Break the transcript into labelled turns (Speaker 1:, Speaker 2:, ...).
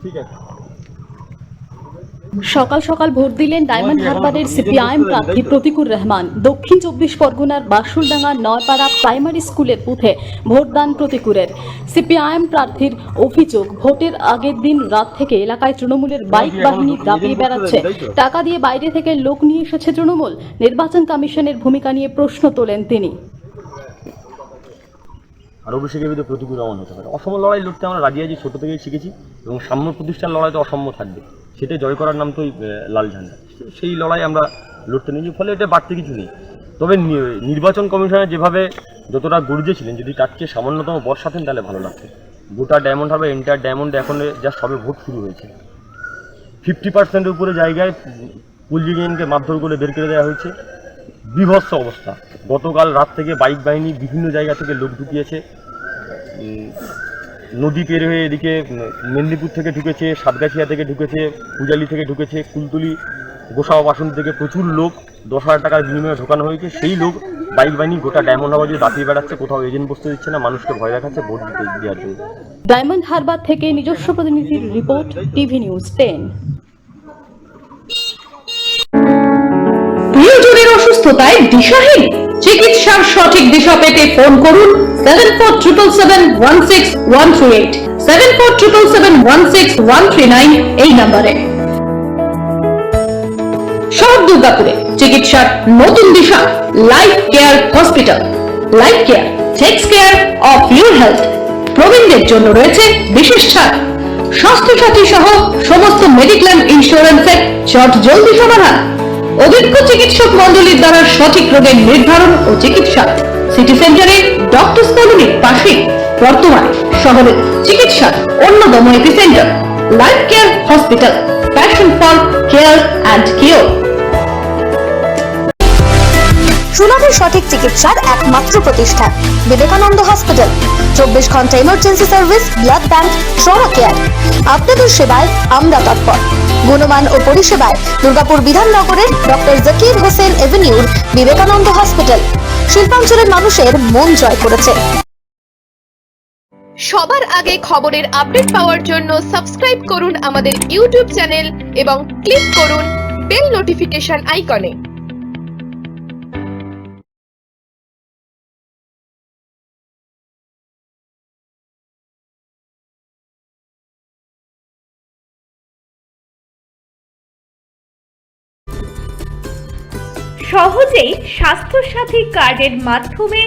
Speaker 1: ঠিক আছে।
Speaker 2: সকাল সকাল ভোট দিলেন ডায়মন্ড হারবারের সিপিআইএম প্রার্থী প্রতিকুর রহমান। দক্ষিণ 24 পরগনার বাসুলডাঙ্গা নয়পাড়া প্রাইমারি স্কুলের বুথে ভোটদান প্রতিকুরের। সিপিআইএম প্রার্থীর অভিযোগ, ভোটের আগের দিন রাত থেকে এলাকায় তৃণমূলের বাইক বাহিনী দাপিয়ে বেড়াচ্ছে। টাকা দিয়ে বাইরে থেকে লোক নিয়ে এসেছে তৃণমূল। নির্বাচন কমিশনের ভূমিকা নিয়ে প্রশ্ন তোলেন তিনি।
Speaker 1: আর অভিষেকের বিরুদ্ধে প্রতিকূল রহমান হতে পারে। অসম লড়াই লড়তে আমরা রাজি আছি, ছোটো থেকেই শিখেছি, এবং সাম্য প্রতিষ্ঠার লড়াই তো অসম্য থাকবে, সেটা জয় করার নাম তো লাল ঝান্ডা। সেই লড়াই আমরা লড়তে নিয়েছি, ফলে এটা বাড়তি কিছু নেই। তবে নির্বাচন কমিশনের যেভাবে যতটা গর্জেছিলেন, যদি তার চেয়ে সামান্যতম বর্ষাতেন তাহলে ভালো লাগতো। গোটা ডায়মন্ড হারবার, এন্টায়ার ডায়মন্ডে এখন যা সবে ভোট শুরু হয়েছে, 50%-এর উপরে জায়গায় পুলিশ ইউনিয়নকে মারধর করে বের করে দেওয়া হয়েছে। বিভৎস অবস্থা। গতকাল রাত থেকে বাইক বাহিনী বিভিন্ন জায়গা থেকে লোক ঢুকিয়েছে, নদী পের হয়ে এদিকে মেদিনীপুর থেকে ঢুকেছে, সাতগাছিয়া থেকে ঢুকেছে, পূজালি থেকে ঢুকেছে, কুলতলি গোসাবা বাসন থেকে প্রচুর লোক 10,000 টাকার বিনিময়ে ঢোকানো হয়েছে। সেই লোক বাইক বাহিনী গোটা ডায়মন্ড হারবার জুড়ে দাপিয়ে বেড়াচ্ছে, কোথাও এজেন্ট বসতে দিচ্ছে না, মানুষকে ভয় দেখাচ্ছে ভোট দিতে দেওয়ার জন্য।
Speaker 2: ডায়মন্ড হারবার থেকে নিজস্ব প্রতিনিধির রিপোর্ট, টিভি নিউজ 10।
Speaker 3: প্রিয়জনের অসুস্থতায় দিশাহীন? চিকিৎসার সঠিক দিশা পেতে ফোন করুন 7477716138, 7477716139 এই নম্বরে। শহর দুর্গাপুরে চিকিৎসার নতুন দিশা, life care hospital. Life care takes care of your health. প্রবীণদের জন্য রয়েছে বিশেষ ছাড়। স্বাস্থ্যসাথী সহ সমস্ত মেডিক্লেম ইন্স্যুরেন্সের চট জলদি সমাধান। অভিজ্ঞ চিকিৎসক মন্ডলীর দ্বারা সঠিক রোগের নির্ধারণ ও চিকিৎসা। সিটি সেন্টারে ডক্টরস কলোনির পাশে বর্তমানে শহরের চিকিৎসার অন্যতম epicentre life care hospital, passion for care and cure.
Speaker 4: সুলভ সঠিক চিকিৎসার একমাত্র প্রতিষ্ঠান বিবেকানন্দ হসপিটাল। 24 ঘন্টা emergency service, blood bank, trauma care. আপনাদের সেবায় আমরা তৎপর। গুণমান ও পরিষেবায় দুর্গাপুর বিধাননগরের ডক্টর জাকির হোসেন এভিনিউর বিবেকানন্দ হসপিটাল শিল্পাঞ্চলের মানুষের মন জয় করেছে।
Speaker 5: সবার আগে খবরের আপডেট পাওয়ার জন্য সাবস্ক্রাইব করুন আমাদের ইউটিউব চ্যানেল এবং ক্লিক করুন বেল নোটিফিকেশন আইকনে।
Speaker 6: সহজেই স্বাস্থ্যসাথী কার্ডের মাধ্যমে